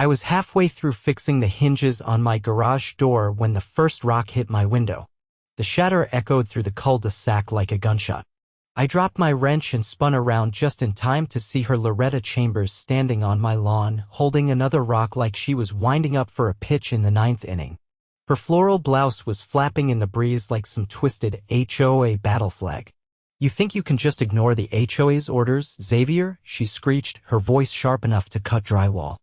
I was halfway through fixing the hinges on my garage door when the first rock hit my window. The shatter echoed through the cul-de-sac like a gunshot. I dropped my wrench and spun around just in time to see her Loretta Chambers standing on my lawn, holding another rock like she was winding up for a pitch in the 9th inning. Her floral blouse was flapping in the breeze like some twisted HOA battle flag. "You think you can just ignore the HOA's orders, Xavier?" she screeched, her voice sharp enough to cut drywall.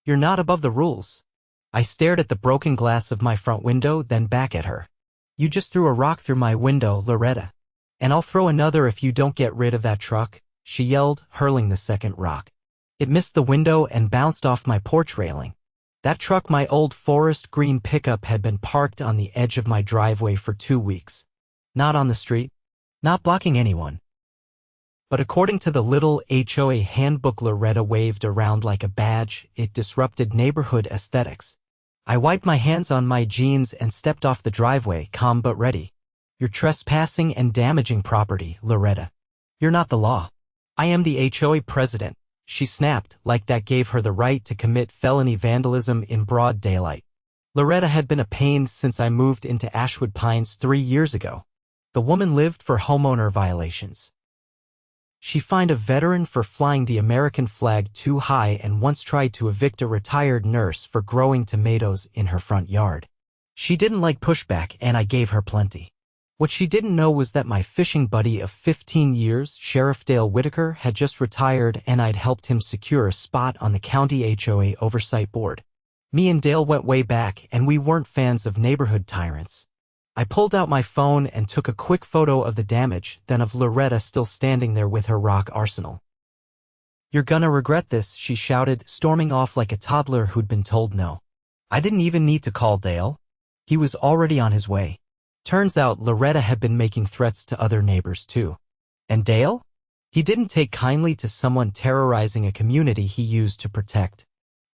"You're not above the rules." I stared at the broken glass of my front window, then back at her. "You just threw a rock through my window, Loretta. And I'll throw another if you don't get rid of that truck," she yelled, hurling the second rock. It missed the window and bounced off my porch railing. That truck, my old forest green pickup, had been parked on the edge of my driveway for 2 weeks. Not on the street, not blocking anyone. But according to the little HOA handbook Loretta waved around like a badge, it disrupted neighborhood aesthetics. I wiped my hands on my jeans and stepped off the driveway, calm but ready. "You're trespassing and damaging property, Loretta. You're not the law." "I am the HOA president," she snapped, like that gave her the right to commit felony vandalism in broad daylight. Loretta had been a pain since I moved into Ashwood Pines 3 years ago. The woman lived for homeowner violations. She fined a veteran for flying the American flag too high and once tried to evict a retired nurse for growing tomatoes in her front yard. She didn't like pushback, and I gave her plenty. What she didn't know was that my fishing buddy of 15 years, Sheriff Dale Whitaker, had just retired, and I'd helped him secure a spot on the county HOA oversight board. Me and Dale went way back, and we weren't fans of neighborhood tyrants. I pulled out my phone and took a quick photo of the damage, then of Loretta still standing there with her rock arsenal. "You're gonna regret this," she shouted, storming off like a toddler who'd been told no. I didn't even need to call Dale. He was already on his way. Turns out Loretta had been making threats to other neighbors too. And Dale? He didn't take kindly to someone terrorizing a community he used to protect.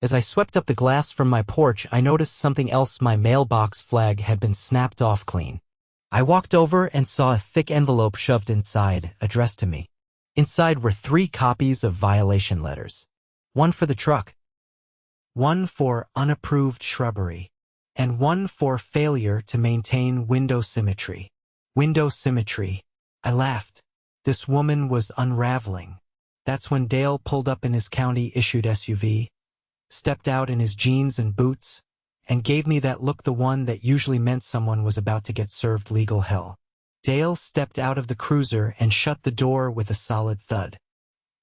As I swept up the glass from my porch, I noticed something else. My mailbox flag had been snapped off clean. I walked over and saw a thick envelope shoved inside, addressed to me. Inside were 3 copies of violation letters. One for the truck, one for unapproved shrubbery, and one for failure to maintain window symmetry. Window symmetry. I laughed. This woman was unraveling. That's when Dale pulled up in his county-issued SUV, stepped out in his jeans and boots, and gave me that look, the one that usually meant someone was about to get served legal hell. Dale stepped out of the cruiser and shut the door with a solid thud.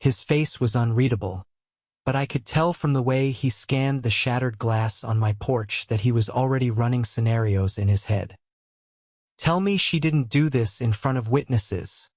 His face was unreadable, but I could tell from the way he scanned the shattered glass on my porch that he was already running scenarios in his head. "Tell me she didn't do this in front of witnesses,"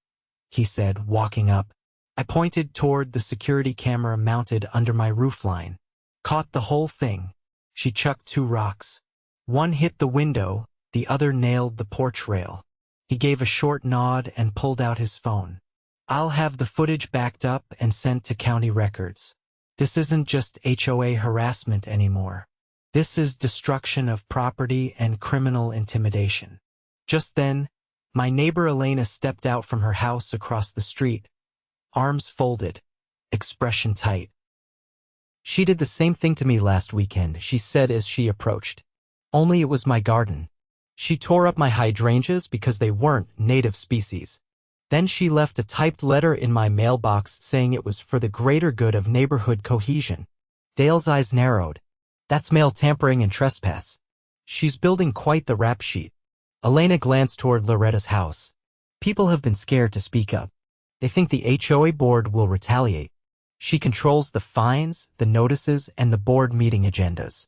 he said, walking up. I pointed toward the security camera mounted under my roofline. "Caught the whole thing." She chucked 2 rocks. One hit the window, the other nailed the porch rail. He gave a short nod and pulled out his phone. "I'll have the footage backed up and sent to county records. This isn't just HOA harassment anymore. This is destruction of property and criminal intimidation." Just then, my neighbor Elena stepped out from her house across the street, arms folded, expression tight. "She did the same thing to me last weekend," she said as she approached. "Only it was my garden. She tore up my hydrangeas because they weren't native species. Then she left a typed letter in my mailbox saying it was for the greater good of neighborhood cohesion." Dale's eyes narrowed. "That's mail tampering and trespass. She's building quite the rap sheet." Elena glanced toward Loretta's house. "People have been scared to speak up. They think the HOA board will retaliate. She controls the fines, the notices, and the board meeting agendas.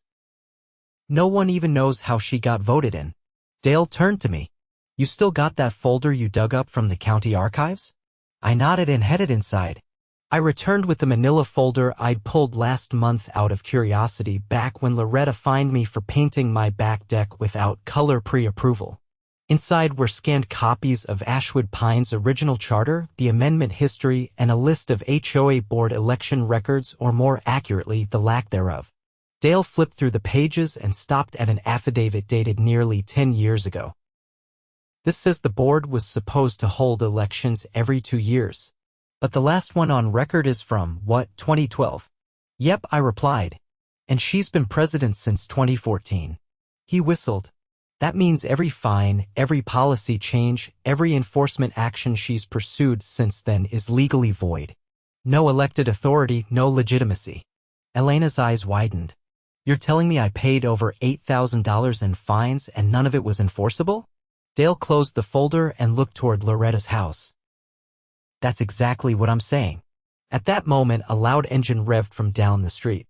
No one even knows how she got voted in." Dale turned to me. "You still got that folder you dug up from the county archives?" I nodded and headed inside. I returned with the manila folder I'd pulled last month out of curiosity back when Loretta fined me for painting my back deck without color pre-approval. Inside were scanned copies of Ashwood Pines' original charter, the amendment history, and a list of HOA board election records, or more accurately, the lack thereof. Dale flipped through the pages and stopped at an affidavit dated nearly 10 years ago. "This says the board was supposed to hold elections every 2 years. But the last one on record is from, what, 2012? "Yep," I replied. And she's been president since 2014. He whistled. That means every fine, every policy change, every enforcement action she's pursued since then is legally void. No elected authority, no legitimacy. Elena's eyes widened. You're telling me I paid over $8,000 in fines and none of it was enforceable? Dale closed the folder and looked toward Loretta's house. That's exactly what I'm saying. At that moment, a loud engine revved from down the street.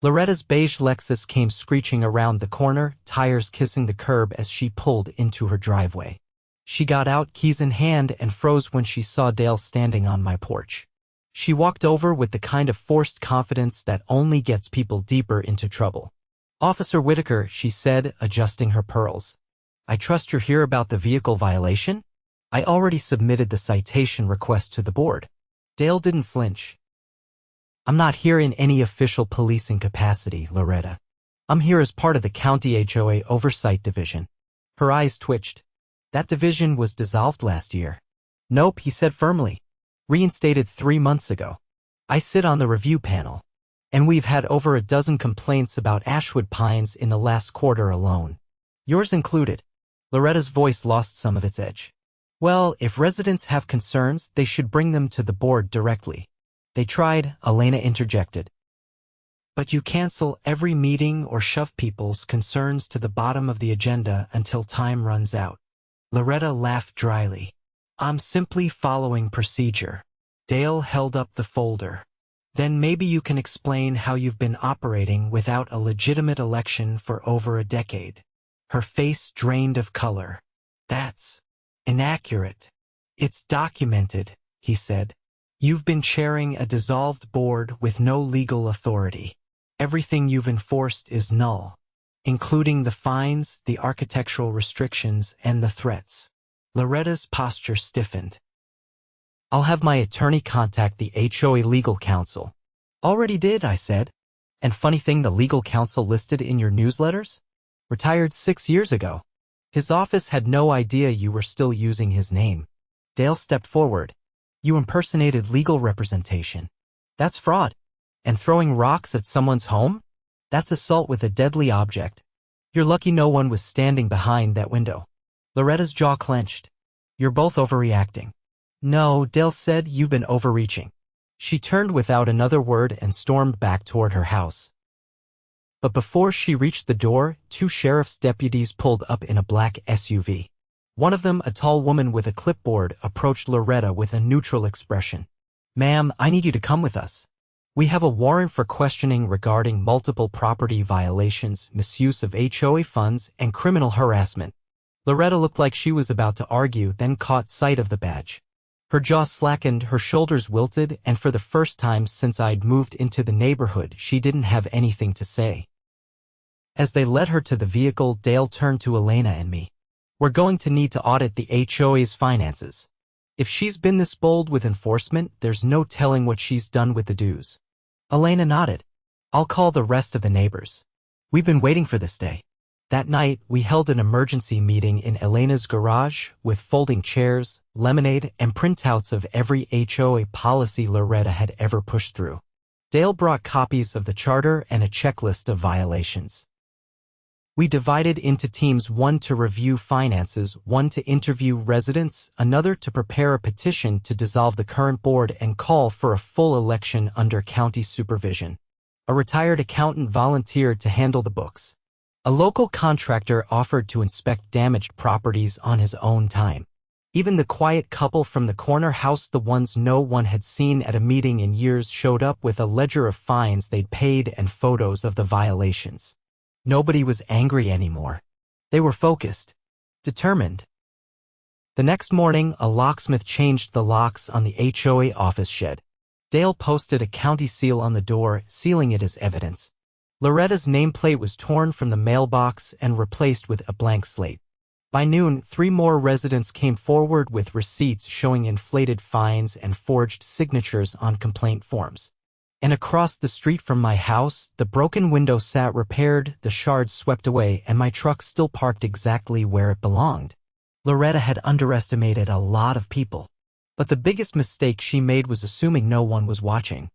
Loretta's beige Lexus came screeching around the corner, tires kissing the curb as she pulled into her driveway. She got out, keys in hand, and froze when she saw Dale standing on my porch. She walked over with the kind of forced confidence that only gets people deeper into trouble. Officer Whitaker, she said, adjusting her pearls. I trust you're here about the vehicle violation? I already submitted the citation request to the board. Dale didn't flinch. I'm not here in any official policing capacity, Loretta. I'm here as part of the county HOA oversight division. Her eyes twitched. That division was dissolved last year. Nope, he said firmly. Reinstated 3 months ago. I sit on the review panel. And we've had over a dozen complaints about Ashwood Pines in the last quarter alone. Yours included. Loretta's voice lost some of its edge. Well, if residents have concerns, they should bring them to the board directly. They tried, Elena interjected. But you cancel every meeting or shove people's concerns to the bottom of the agenda until time runs out. Loretta laughed dryly. I'm simply following procedure. Dale held up the folder. Then maybe you can explain how you've been operating without a legitimate election for over a decade. Her face drained of color. That's inaccurate. It's documented, he said. You've been chairing a dissolved board with no legal authority. Everything you've enforced is null, including the fines, the architectural restrictions, and the threats. Loretta's posture stiffened. I'll have my attorney contact the HOA legal counsel. Already did, I said. And funny thing, the legal counsel listed in your newsletters? Retired 6 years ago. His office had no idea you were still using his name. Dale stepped forward. You impersonated legal representation. That's fraud. And throwing rocks at someone's home? That's assault with a deadly object. You're lucky no one was standing behind that window. Loretta's jaw clenched. You're both overreacting. No, Dale said, you've been overreaching. She turned without another word and stormed back toward her house. But before she reached the door, 2 sheriff's deputies pulled up in a black SUV. One of them, a tall woman with a clipboard, approached Loretta with a neutral expression. Ma'am, I need you to come with us. We have a warrant for questioning regarding multiple property violations, misuse of HOA funds, and criminal harassment. Loretta looked like she was about to argue, then caught sight of the badge. Her jaw slackened, her shoulders wilted, and for the first time since I'd moved into the neighborhood, she didn't have anything to say. As they led her to the vehicle, Dale turned to Elena and me. We're going to need to audit the HOA's finances. If she's been this bold with enforcement, there's no telling what she's done with the dues. Elena nodded. I'll call the rest of the neighbors. We've been waiting for this day. That night, we held an emergency meeting in Elena's garage with folding chairs, lemonade, and printouts of every HOA policy Loretta had ever pushed through. Dale brought copies of the charter and a checklist of violations. We divided into teams, one to review finances, one to interview residents, another to prepare a petition to dissolve the current board and call for a full election under county supervision. A retired accountant volunteered to handle the books. A local contractor offered to inspect damaged properties on his own time. Even the quiet couple from the corner house, the ones no one had seen at a meeting in years, showed up with a ledger of fines they'd paid and photos of the violations. Nobody was angry anymore. They were focused, determined. The next morning, a locksmith changed the locks on the HOA office shed. Dale posted a county seal on the door, sealing it as evidence. Loretta's nameplate was torn from the mailbox and replaced with a blank slate. By noon, 3 more residents came forward with receipts showing inflated fines and forged signatures on complaint forms. And across the street from my house, the broken window sat repaired, the shards swept away, and my truck still parked exactly where it belonged. Loretta had underestimated a lot of people. But the biggest mistake she made was assuming no one was watching.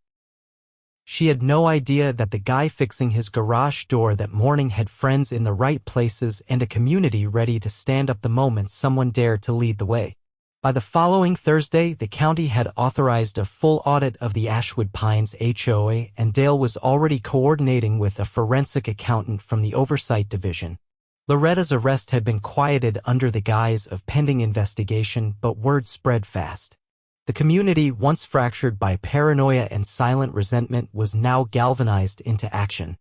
She had no idea that the guy fixing his garage door that morning had friends in the right places and a community ready to stand up the moment someone dared to lead the way. By the following Thursday, the county had authorized a full audit of the Ashwood Pines HOA, and Dale was already coordinating with a forensic accountant from the Oversight Division. Loretta's arrest had been quieted under the guise of pending investigation, but word spread fast. The community, once fractured by paranoia and silent resentment, was now galvanized into action.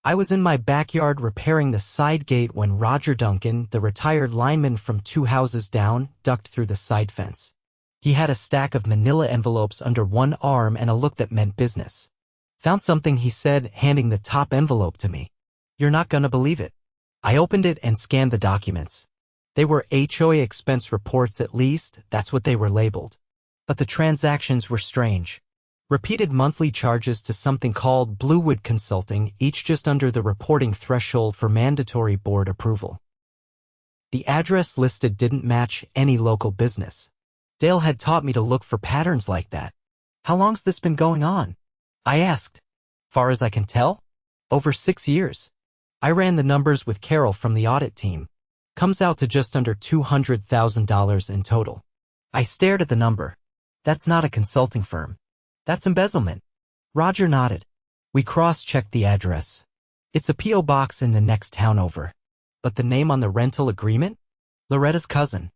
I was in my backyard repairing the side gate when Roger Duncan, the retired lineman from 2 houses down, ducked through the side fence. He had a stack of manila envelopes under one arm and a look that meant business. "Found something," he said, handing the top envelope to me. "You're not gonna believe it." I opened it and scanned the documents. They were HOA expense reports, at least, that's what they were labeled. But the transactions were strange. Repeated monthly charges to something called Bluewood Consulting, each just under the reporting threshold for mandatory board approval. The address listed didn't match any local business. Dale had taught me to look for patterns like that. "How long's this been going on?" I asked. "Far as I can tell, over 6 years. I ran the numbers with Carol from the audit team. Comes out to just under $200,000 in total." I stared at the number. "That's not a consulting firm. That's embezzlement." Roger nodded. We cross-checked the address. It's a P.O. box in the next town over. But the name on the rental agreement? Loretta's cousin.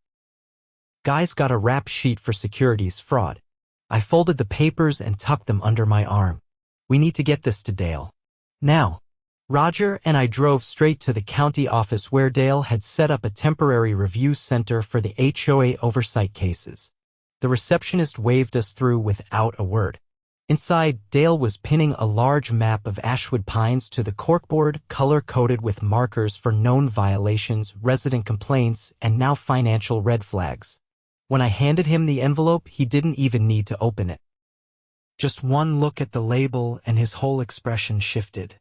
Guy's got a rap sheet for securities fraud. I folded the papers and tucked them under my arm. "We need to get this to Dale. Now." Roger and I drove straight to the county office where Dale had set up a temporary review center for the HOA oversight cases. The receptionist waved us through without a word. Inside, Dale was pinning a large map of Ashwood Pines to the corkboard, color-coded with markers for known violations, resident complaints, and now financial red flags. When I handed him the envelope, he didn't even need to open it. Just one look at the label and his whole expression shifted.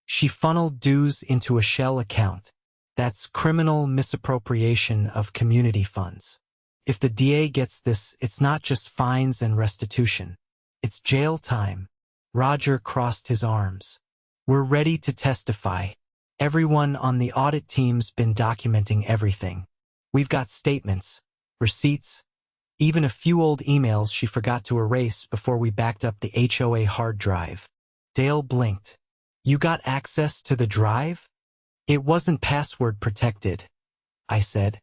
"She funneled dues into a shell account. That's criminal misappropriation of community funds. If the DA gets this, it's not just fines and restitution. It's jail time." Roger crossed his arms. "We're ready to testify. Everyone on the audit team's been documenting everything. We've got statements, receipts, even a few old emails she forgot to erase before we backed up the HOA hard drive." Dale blinked. "You got access to the drive?" "It wasn't password protected," I said.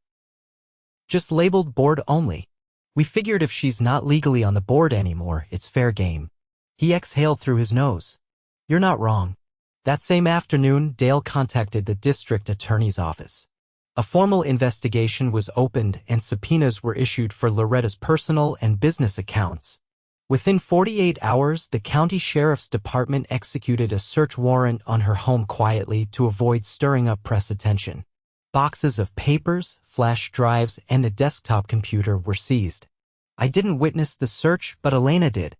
"Just labeled board only. We figured if she's not legally on the board anymore, it's fair game." He exhaled through his nose. "You're not wrong." That same afternoon, Dale contacted the district attorney's office. A formal investigation was opened and subpoenas were issued for Loretta's personal and business accounts. Within 48 hours, the county sheriff's department executed a search warrant on her home quietly to avoid stirring up press attention. Boxes of papers, flash drives, and a desktop computer were seized. I didn't witness the search, but Elena did.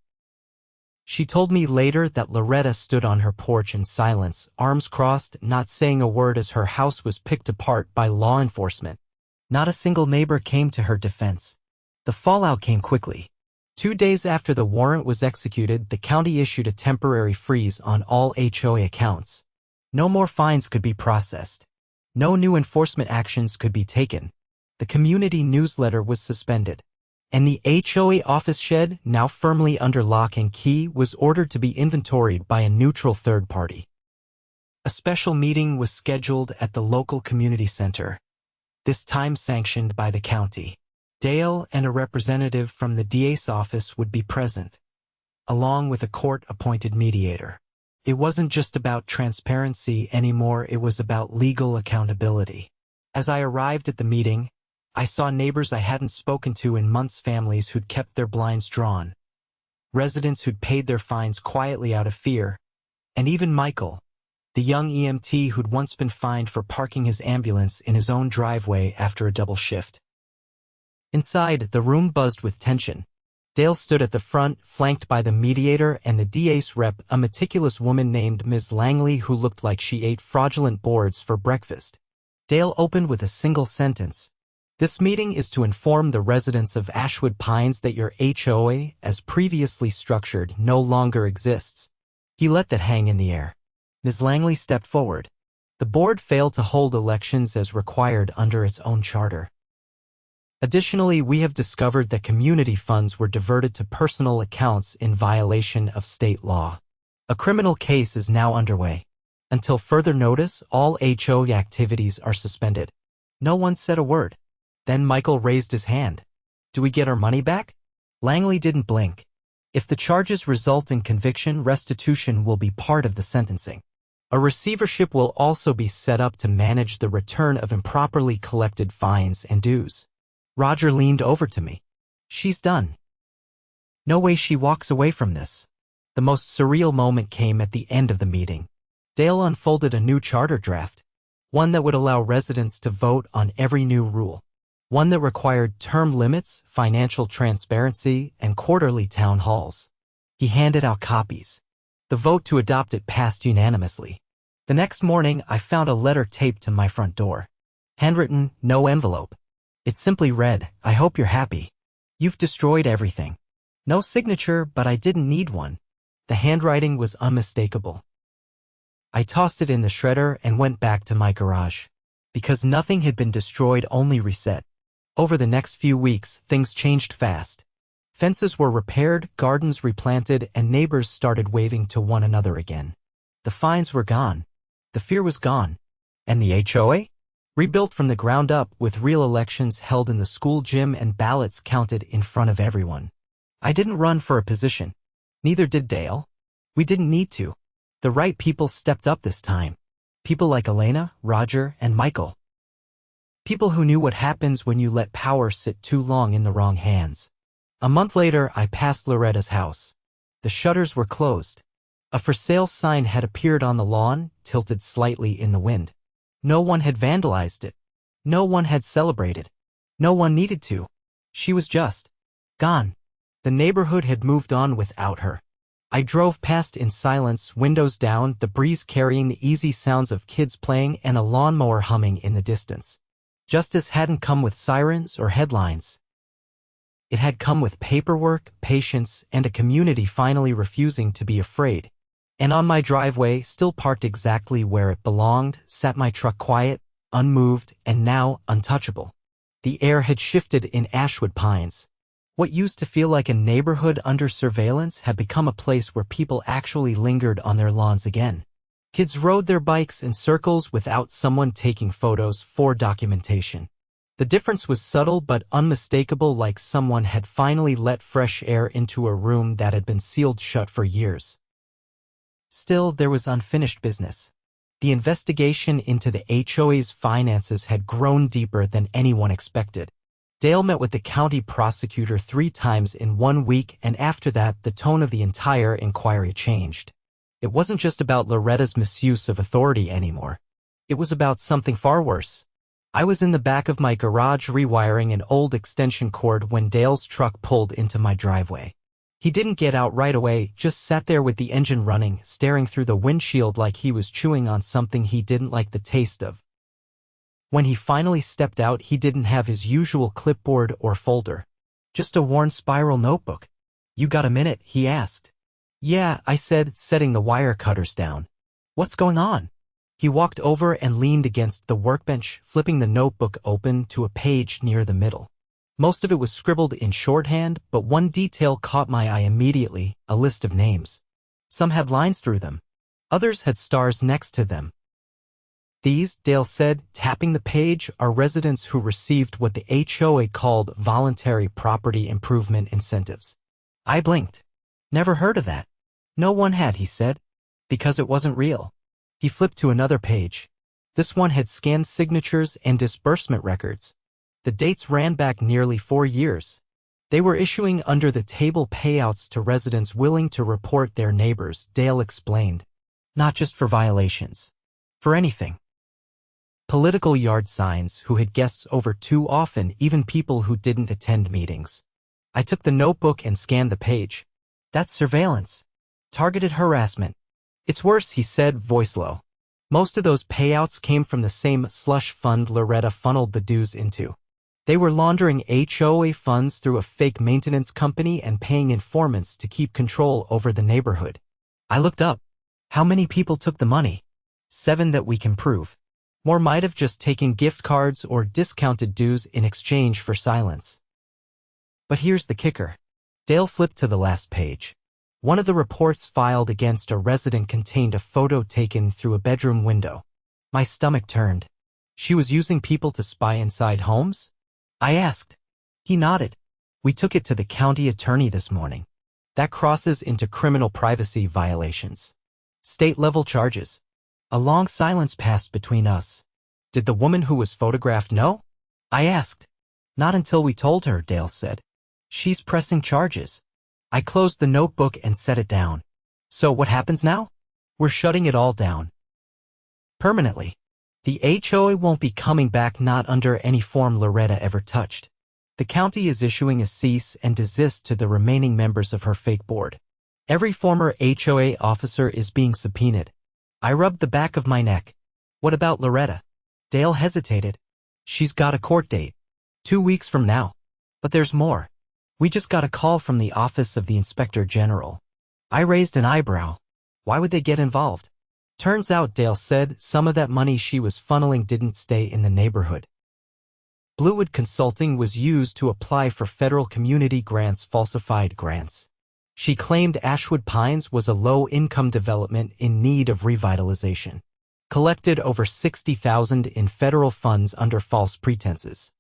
She told me later that Loretta stood on her porch in silence, arms crossed, not saying a word as her house was picked apart by law enforcement. Not a single neighbor came to her defense. The fallout came quickly. 2 days after the warrant was executed, the county issued a temporary freeze on all HOA accounts. No more fines could be processed. No new enforcement actions could be taken. The community newsletter was suspended. And the HOA office shed, now firmly under lock and key, was ordered to be inventoried by a neutral third party. A special meeting was scheduled at the local community center, this time sanctioned by the county. Dale and a representative from the DA's office would be present, along with a court-appointed mediator. It wasn't just about transparency anymore, it was about legal accountability. As I arrived at the meeting, I saw neighbors I hadn't spoken to in months, families who'd kept their blinds drawn, residents who'd paid their fines quietly out of fear, and even Michael, the young EMT who'd once been fined for parking his ambulance in his own driveway after a double shift. Inside, the room buzzed with tension. Dale stood at the front, flanked by the mediator and the DA's rep, a meticulous woman named Ms. Langley who looked like she ate fraudulent boards for breakfast. Dale opened with a single sentence. This meeting is to inform the residents of Ashwood Pines that your HOA, as previously structured, no longer exists. He let that hang in the air. Ms. Langley stepped forward. The board failed to hold elections as required under its own charter. Additionally, we have discovered that community funds were diverted to personal accounts in violation of state law. A criminal case is now underway. Until further notice, all HOA activities are suspended. No one said a word. Then Michael raised his hand. Do we get our money back? Langley didn't blink. If the charges result in conviction, restitution will be part of the sentencing. A receivership will also be set up to manage the return of improperly collected fines and dues. Roger leaned over to me. She's done. No way she walks away from this. The most surreal moment came at the end of the meeting. Dale unfolded a new charter draft, one that would allow residents to vote on every new rule. One that required term limits, financial transparency, and quarterly town halls. He handed out copies. The vote to adopt it passed unanimously. The next morning, I found a letter taped to my front door. Handwritten, no envelope. It simply read, I hope you're happy. You've destroyed everything. No signature, but I didn't need one. The handwriting was unmistakable. I tossed it in the shredder and went back to my garage. Because nothing had been destroyed, only reset. Over the next few weeks, things changed fast. Fences were repaired, gardens replanted, and neighbors started waving to one another again. The fines were gone. The fear was gone. And the HOA? Rebuilt from the ground up with real elections held in the school gym and ballots counted in front of everyone. I didn't run for a position. Neither did Dale. We didn't need to. The right people stepped up this time. People like Elena, Roger, and Michael. People who knew what happens when you let power sit too long in the wrong hands. A month later, I passed Loretta's house. The shutters were closed. A for sale sign had appeared on the lawn, tilted slightly in the wind. No one had vandalized it. No one had celebrated. No one needed to. She was just gone. The neighborhood had moved on without her. I drove past in silence, windows down, the breeze carrying the easy sounds of kids playing and a lawnmower humming in the distance. Justice hadn't come with sirens or headlines. It had come with paperwork, patience, and a community finally refusing to be afraid. And on my driveway, still parked exactly where it belonged, sat my truck quiet, unmoved, and now untouchable. The air had shifted in Ashwood Pines. What used to feel like a neighborhood under surveillance had become a place where people actually lingered on their lawns again. Kids rode their bikes in circles without someone taking photos for documentation. The difference was subtle but unmistakable, like someone had finally let fresh air into a room that had been sealed shut for years. Still, there was unfinished business. The investigation into the HOA's finances had grown deeper than anyone expected. Dale met with the county prosecutor 3 times in 1 week, and after that, the tone of the entire inquiry changed. It wasn't just about Loretta's misuse of authority anymore. It was about something far worse. I was in the back of my garage rewiring an old extension cord when Dale's truck pulled into my driveway. He didn't get out right away, just sat there with the engine running, staring through the windshield like he was chewing on something he didn't like the taste of. When he finally stepped out, he didn't have his usual clipboard or folder. Just a worn spiral notebook. You got a minute? He asked. Yeah, I said, setting the wire cutters down. What's going on? He walked over and leaned against the workbench, flipping the notebook open to a page near the middle. Most of it was scribbled in shorthand, but one detail caught my eye immediately, a list of names. Some had lines through them. Others had stars next to them. These, Dale said, tapping the page, are residents who received what the HOA called voluntary property improvement incentives. I blinked. Never heard of that. No one had, he said, because it wasn't real. He flipped to another page. This one had scanned signatures and disbursement records. The dates ran back nearly 4 years. They were issuing under-the-table payouts to residents willing to report their neighbors, Dale explained. Not just for violations. For anything. Political yard signs, who had guests over too often, even people who didn't attend meetings. I took the notebook and scanned the page. That's surveillance. Targeted harassment. It's worse, he said, voice low. Most of those payouts came from the same slush fund Loretta funneled the dues into. They were laundering HOA funds through a fake maintenance company and paying informants to keep control over the neighborhood. I looked up. How many people took the money? 7 that we can prove. More might have just taken gift cards or discounted dues in exchange for silence. But here's the kicker. Dale flipped to the last page. One of the reports filed against a resident contained a photo taken through a bedroom window. My stomach turned. She was using people to spy inside homes? I asked. He nodded. We took it to the county attorney this morning. That crosses into criminal privacy violations. State-level charges. A long silence passed between us. Did the woman who was photographed know? I asked. Not until we told her, Dale said. She's pressing charges. I closed the notebook and set it down. So what happens now? We're shutting it all down. Permanently. The HOA won't be coming back, not under any form Loretta ever touched. The county is issuing a cease and desist to the remaining members of her fake board. Every former HOA officer is being subpoenaed. I rubbed the back of my neck. What about Loretta? Dale hesitated. She's got a court date. 2 weeks from now. But there's more. We just got a call from the Office of the Inspector General. I raised an eyebrow. Why would they get involved? Turns out, Dale said, some of that money she was funneling didn't stay in the neighborhood. Bluewood Consulting was used to apply for federal community grants, falsified grants. She claimed Ashwood Pines was a low-income development in need of revitalization. Collected over $60,000 in federal funds under false pretenses.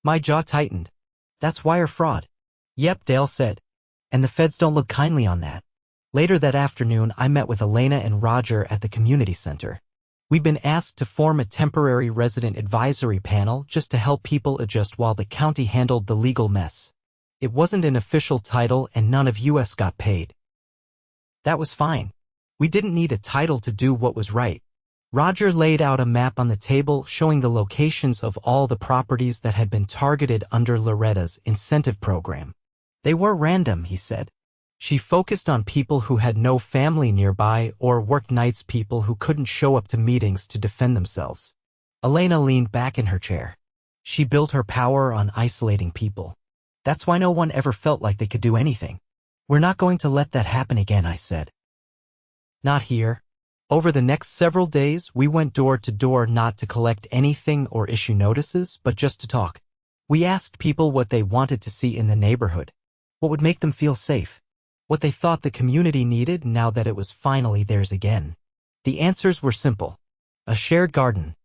My jaw tightened. That's wire fraud. Yep, Dale said. And the feds don't look kindly on that. Later that afternoon, I met with Elena and Roger at the community center. We'd been asked to form a temporary resident advisory panel just to help people adjust while the county handled the legal mess. It wasn't an official title and none of us got paid. That was fine. We didn't need a title to do what was right. Roger laid out a map on the table showing the locations of all the properties that had been targeted under Loretta's incentive program. They were random, he said. She focused on people who had no family nearby or worked nights, people who couldn't show up to meetings to defend themselves. Elena leaned back in her chair. She built her power on isolating people. That's why no one ever felt like they could do anything. We're not going to let that happen again, I said. Not here. Over the next several days, we went door to door, not to collect anything or issue notices, but just to talk. We asked people what they wanted to see in the neighborhood. What would make them feel safe? What they thought the community needed now that it was finally theirs again. The answers were simple. A shared garden.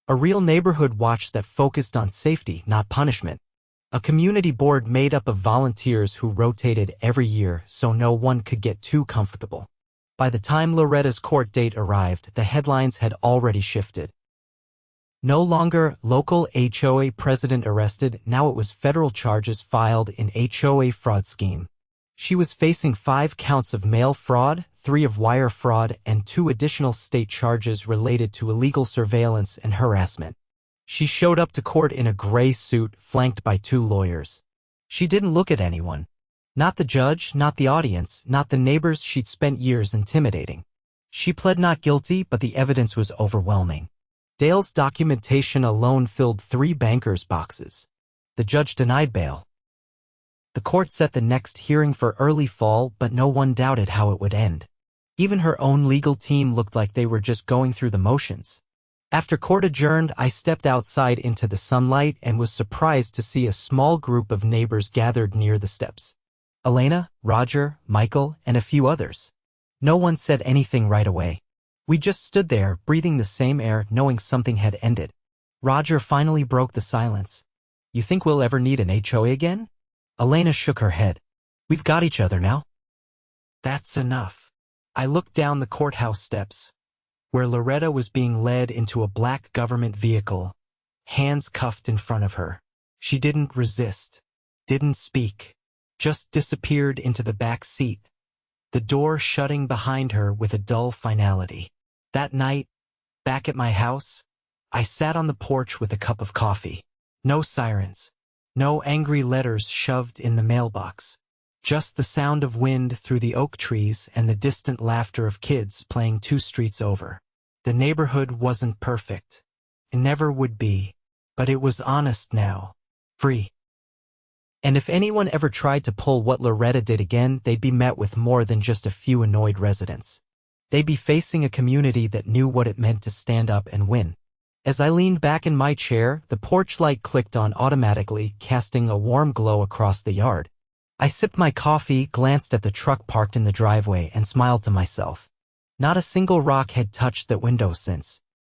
A real neighborhood watch that focused on safety, not punishment. A community board made up of volunteers who rotated every year so no one could get too comfortable. By the time Loretta's court date arrived, the headlines had already shifted. No longer local HOA president arrested, now it was federal charges filed in HOA fraud scheme. She was facing 5 counts of mail fraud, 3 of wire fraud, and 2 additional state charges related to illegal surveillance and harassment. She showed up to court in a gray suit, flanked by 2 lawyers. She didn't look at anyone. Not the judge, not the audience, not the neighbors she'd spent years intimidating. She pled not guilty, but the evidence was overwhelming. Dale's documentation alone filled 3 bankers' boxes. The judge denied bail. The court set the next hearing for early fall, but no one doubted how it would end. Even her own legal team looked like they were just going through the motions. After court adjourned, I stepped outside into the sunlight and was surprised to see a small group of neighbors gathered near the steps. Elena, Roger, Michael, and a few others. No one said anything right away. We just stood there, breathing the same air, knowing something had ended. Roger finally broke the silence. You think we'll ever need an HOA again? Elena shook her head. We've got each other now. That's enough. I looked down the courthouse steps, where Loretta was being led into a black government vehicle, hands cuffed in front of her. She didn't resist, didn't speak, just disappeared into the back seat, the door shutting behind her with a dull finality. That night, back at my house, I sat on the porch with a cup of coffee. No sirens. No angry letters shoved in the mailbox. Just the sound of wind through the oak trees and the distant laughter of kids playing 2 streets over. The neighborhood wasn't perfect. It never would be. But it was honest now. Free. And if anyone ever tried to pull what Loretta did again, they'd be met with more than just a few annoyed residents. They'd be facing a community that knew what it meant to stand up and win. As I leaned back in my chair, the porch light clicked on automatically, casting a warm glow across the yard. I sipped my coffee, glanced at the truck parked in the driveway, and smiled to myself. Not a single rock had touched that window since.